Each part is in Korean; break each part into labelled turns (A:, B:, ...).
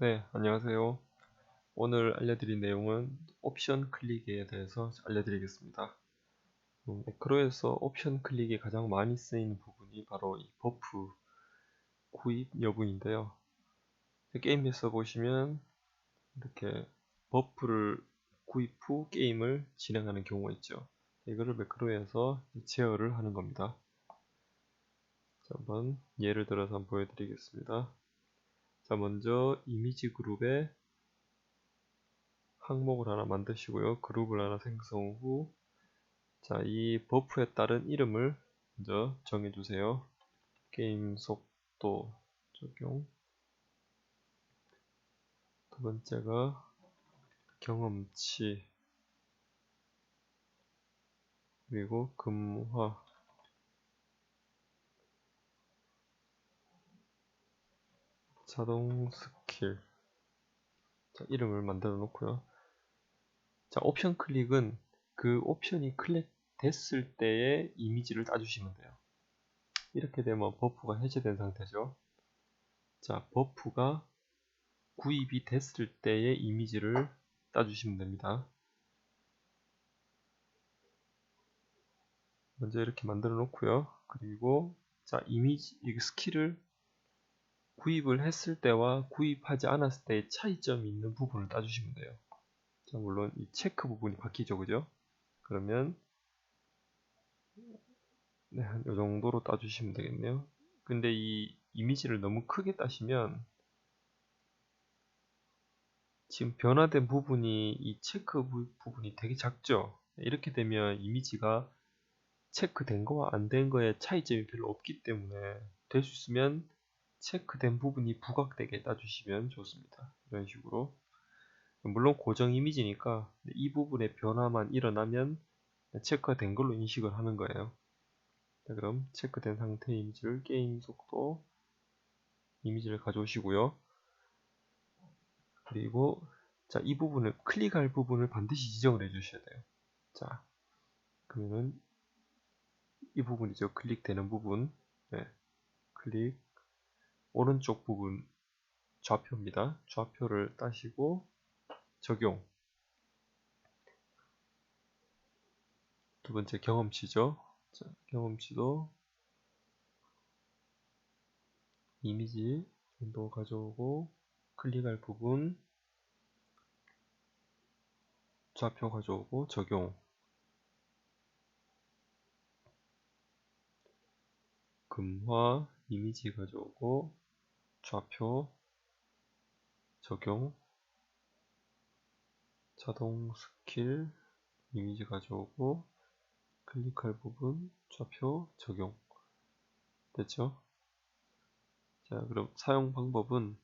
A: 네, 안녕하세요. 오늘 알려드릴 내용은 옵션 클릭에 대해서 알려드리겠습니다. 매크로에서 옵션 클릭이 가장 많이 쓰이는 부분이 바로 이 버프 구입 여부인데요. 게임에서 보시면 이렇게 버프를 구입 후 게임을 진행하는 경우가 있죠. 이거를 매크로에서 제어를 하는 겁니다. 자, 한번 예를 들어서 한번 보여드리겠습니다. 자, 먼저 이미지 그룹에 항목을 하나 만드시고요. 그룹을 하나 생성 후, 자, 이 버프에 따른 이름을 먼저 정해주세요. 게임 속도 적용. 두 번째가 경험치. 그리고 금화. 자동 스킬. 자, 이름을 만들어 놓고요. 자, 옵션 클릭은 그 옵션이 클릭됐을 때의 이미지를 따주시면 돼요. 이렇게 되면 버프가 해제된 상태죠. 자, 버프가 구입이 됐을 때의 이미지를 따주시면 됩니다. 먼저 이렇게 만들어 놓고요. 그리고 자, 이미지 스킬을 구입을 했을 때와 구입하지 않았을 때의 차이점이 있는 부분을 따주시면 돼요. 자, 물론 이 체크 부분이 바뀌죠, 그죠? 그러면 네, 한 이 정도로 따주시면 되겠네요. 근데 이 이미지를 너무 크게 따시면 지금 변화된 부분이 이 체크 부분이 되게 작죠. 이렇게 되면 이미지가 체크된 거와 안 된 거에 차이점이 별로 없기 때문에 될 수 있으면 체크된 부분이 부각되게 따주시면 좋습니다. 이런 식으로. 물론 고정 이미지니까 이 부분의 변화만 일어나면 체크가 된 걸로 인식을 하는 거예요. 자, 그럼 체크된 상태 이미지를 게임 속도 이미지를 가져오시고요. 그리고 자, 이 부분을 클릭할 부분을 반드시 지정을 해 주셔야 돼요. 자, 그러면은 이 부분이죠. 클릭되는 부분. 네, 클릭 오른쪽 부분 좌표입니다. 좌표를 따시고 적용. 두 번째 경험치죠. 자, 경험치도 이미지 정도 가져오고 클릭할 부분 좌표 가져오고 적용. 금화 이미지 가져오고 좌표 적용. 자동 스킬 이미지 가져오고 클릭할 부분 좌표 적용. 됐죠? 자, 그럼 사용 방법은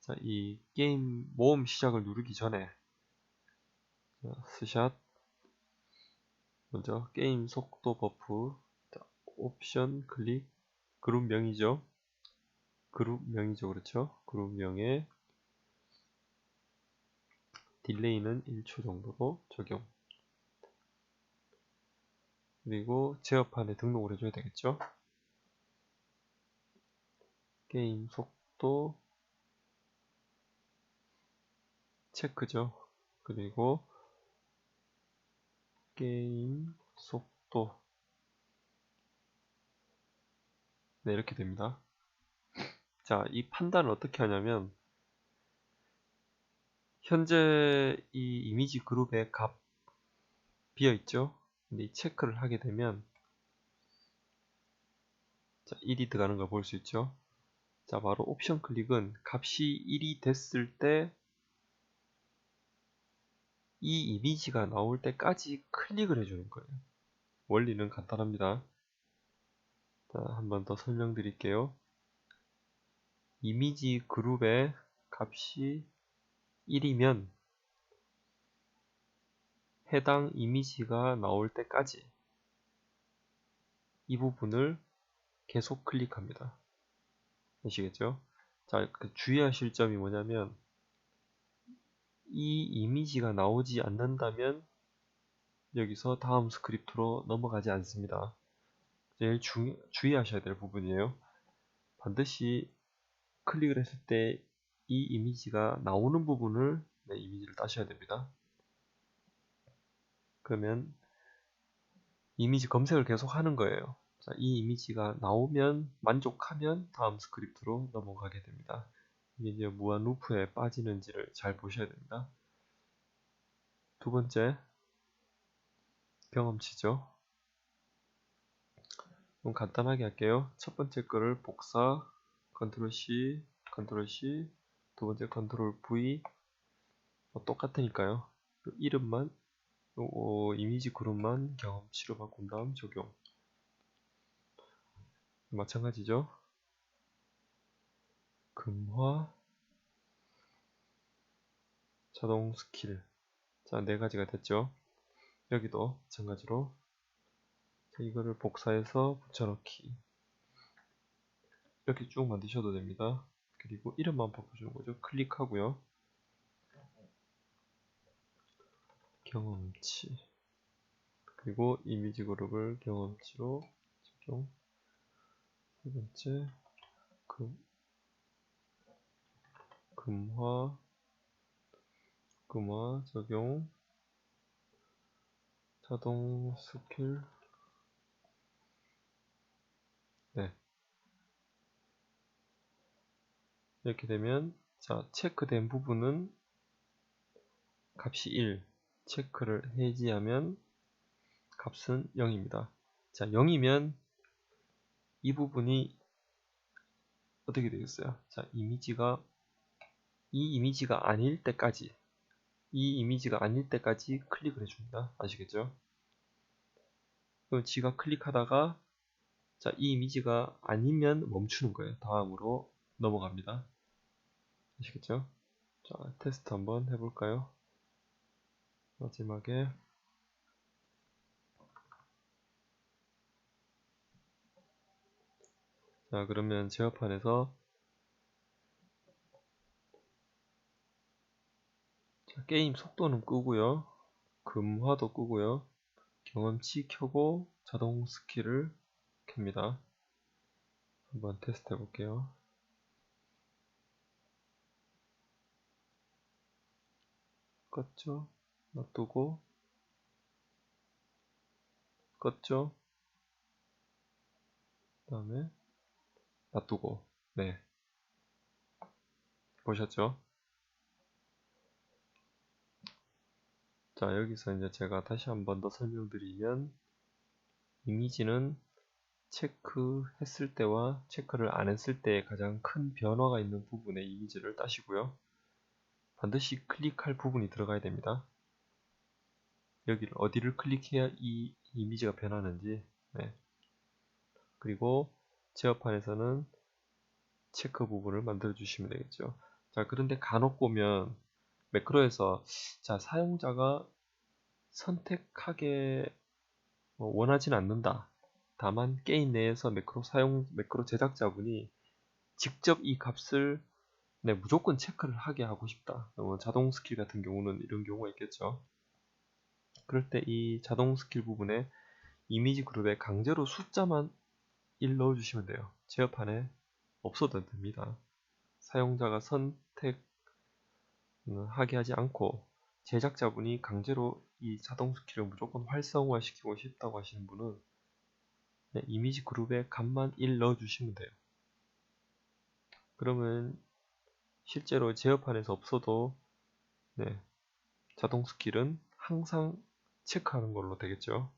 A: 자, 이 게임 모험 시작을 누르기 전에 자, 스샷 먼저 게임 속도 버프 자, 옵션 클릭 그룹명이죠. 그룹명이죠. 그렇죠? 그룹명에 딜레이는 1초 정도로 적용. 그리고 제어판에 등록을 해줘야 되겠죠. 게임 속도 체크죠. 그리고 게임 속도 네, 이렇게 됩니다. 자, 이 판단을 어떻게 하냐면 현재 이 이미지 그룹의 값 비어있죠. 근데 이 체크를 하게 되면 자, 1이 들어가는 걸 볼 수 있죠. 자, 바로 옵션 클릭은 값이 1이 됐을 때 이 이미지가 나올 때까지 클릭을 해주는 거예요. 원리는 간단합니다. 자, 한 번 더 설명드릴게요. 이미지 그룹의 값이 1이면 해당 이미지가 나올 때까지 이 부분을 계속 클릭합니다. 아시겠죠? 자, 주의하실 점이 뭐냐면 이 이미지가 나오지 않는다면 여기서 다음 스크립트로 넘어가지 않습니다. 제일 주의하셔야 될 부분이에요. 반드시 클릭을 했을 때 이 이미지가 나오는 부분을 이미지를 따셔야 됩니다. 그러면 이미지 검색을 계속 하는 거예요. 자, 이 이미지가 나오면 만족하면 다음 스크립트로 넘어가게 됩니다. 이게 이제 무한 루프에 빠지는지를 잘 보셔야 됩니다. 두 번째, 경험치죠. 좀 간단하게 할게요. 첫 번째 거를 복사, 컨트롤 C, 컨트롤 C, 두 번째 컨트롤 V, 똑같으니까요. 이름만, 이미지 그룹만 경험치로 바꾼 다음 적용. 마찬가지죠. 금화, 자동 스킬. 자, 네 가지가 됐죠. 여기도 마찬가지로 이거를 복사해서 붙여넣기. 이렇게 쭉 만드셔도 됩니다. 그리고 이름만 바꿔주는 거죠. 클릭하고요. 경험치. 그리고 이미지 그룹을 경험치로 적용. 세 번째, 금화 적용. 자동 스킬. 네. 이렇게 되면, 자, 체크된 부분은 값이 1. 체크를 해지하면 값은 0입니다. 자, 0이면 이 부분이 어떻게 되겠어요? 자, 이 이미지가 아닐 때까지 클릭을 해줍니다. 아시겠죠? 그럼 지가 클릭하다가 자, 이 이미지가 아니면 멈추는 거예요. 다음으로 넘어갑니다. 아시겠죠? 자, 테스트 한번 해볼까요? 마지막에 자, 그러면 제어판에서 자, 게임 속도는 끄고요. 금화도 끄고요. 경험치 켜고 자동 스킬을 켭니다. 한번 테스트 해볼게요. 껐죠? 놔두고 껐죠? 그 다음에 놔두고. 네, 보셨죠? 자, 여기서 이제 제가 다시 한번 더 설명드리면 이미지는 체크했을 때와 체크를 안 했을 때에 가장 큰 변화가 있는 부분의 이미지를 따시고요. 반드시 클릭할 부분이 들어가야 됩니다. 여기를 어디를 클릭해야 이 이미지가 변하는지. 네. 그리고 제어판에서는 체크 부분을 만들어 주시면 되겠죠. 자, 그런데 간혹 보면 매크로에서 자, 사용자가 선택하게 원하진 않는다. 다만 게임 내에서 매크로 제작자분이 직접 이 값을 무조건 체크를 하게 하고 싶다. 자동 스킬 같은 경우는 이런 경우가 있겠죠. 그럴 때 이 자동 스킬 부분에 이미지 그룹에 강제로 숫자만 1 넣어주시면 돼요. 제어판에 없어도 됩니다. 사용자가 선택하게 하지 않고 제작자분이 강제로 이 자동 스킬을 무조건 활성화 시키고 싶다고 하시는 분은 이미지 그룹에 값만 1 넣어주시면 돼요. 그러면 실제로 제어판에서 없어도 자동 스킬은 항상 체크하는 걸로 되겠죠.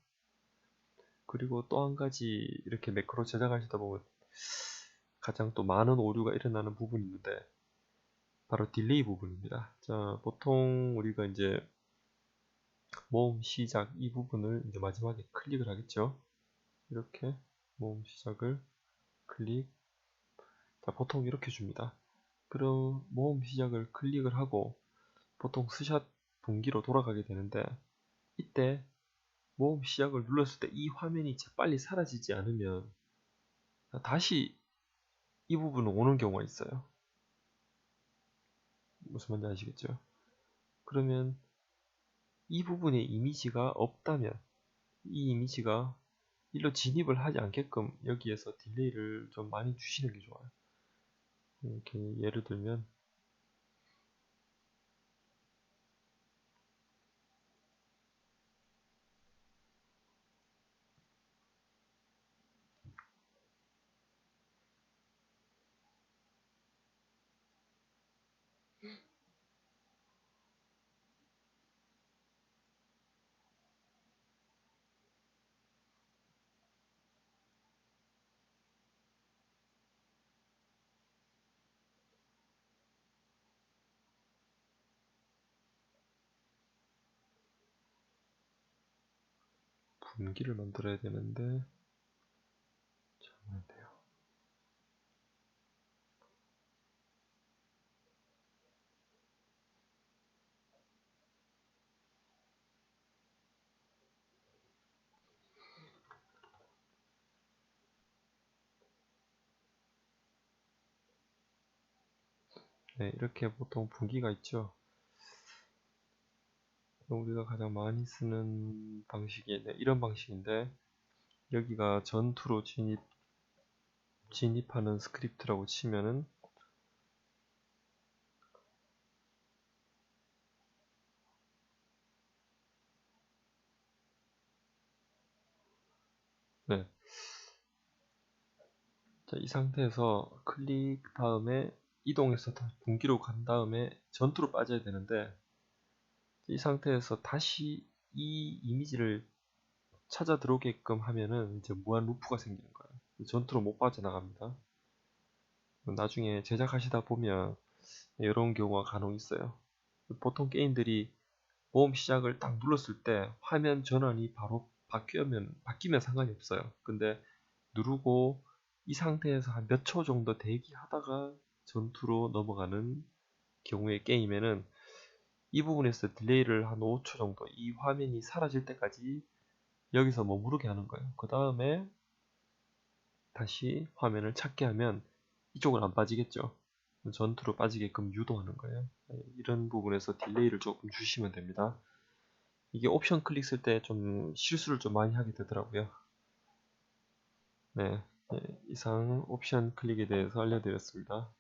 A: 그리고 또 한 가지 이렇게 매크로 제작하시다 보면 가장 또 많은 오류가 일어나는 부분이 있는데 바로 딜레이 부분입니다. 자, 보통 우리가 이제 모음 시작 이 부분을 이제 마지막에 클릭을 하겠죠. 이렇게 모음 시작을 클릭. 자, 보통 이렇게 줍니다. 그럼 모음 시작을 클릭을 하고 보통 스샷 분기로 돌아가게 되는데 이때 모음 시작을 눌렀을 때 이 화면이 재빨리 사라지지 않으면 다시 이 부분은 오는 경우가 있어요. 무슨 말인지 아시겠죠? 그러면 이 부분에 이미지가 없다면 이 이미지가 일로 진입을 하지 않게끔 여기에서 딜레이를 좀 많이 주시는 게 좋아요. 이렇게 예를 들면 분기를 만들어야 되는데 잠깐만요. 네, 이렇게 보통 분기가 있죠. 우리가 가장 많이 쓰는 방식이 이런 방식인데, 여기가 전투로 진입하는 스크립트라고 치면은 네. 자, 이 상태에서 클릭 다음에 이동해서 분기로 간 다음에 전투로 빠져야 되는데, 이 상태에서 다시 이 이미지를 찾아 들어오게끔 하면은 이제 무한 루프가 생기는 거예요. 전투로 못 빠져나갑니다. 나중에 제작하시다 보면 이런 경우가 간혹 있어요. 보통 게임들이 모험 시작을 딱 눌렀을 때 화면 전환이 바로 바뀌면 상관이 없어요. 근데 누르고 이 상태에서 한 몇 초 정도 대기하다가 전투로 넘어가는 경우의 게임에는 이 부분에서 딜레이를 한 5초 정도, 이 화면이 사라질 때까지 여기서 머무르게 하는 거예요. 그 다음에 다시 화면을 찾게 하면 이쪽은 안 빠지겠죠. 전투로 빠지게끔 유도하는 거예요. 이런 부분에서 딜레이를 조금 주시면 됩니다. 이게 옵션 클릭 쓸 때 좀 실수를 좀 많이 하게 되더라고요. 네, 이상 옵션 클릭에 대해서 알려드렸습니다.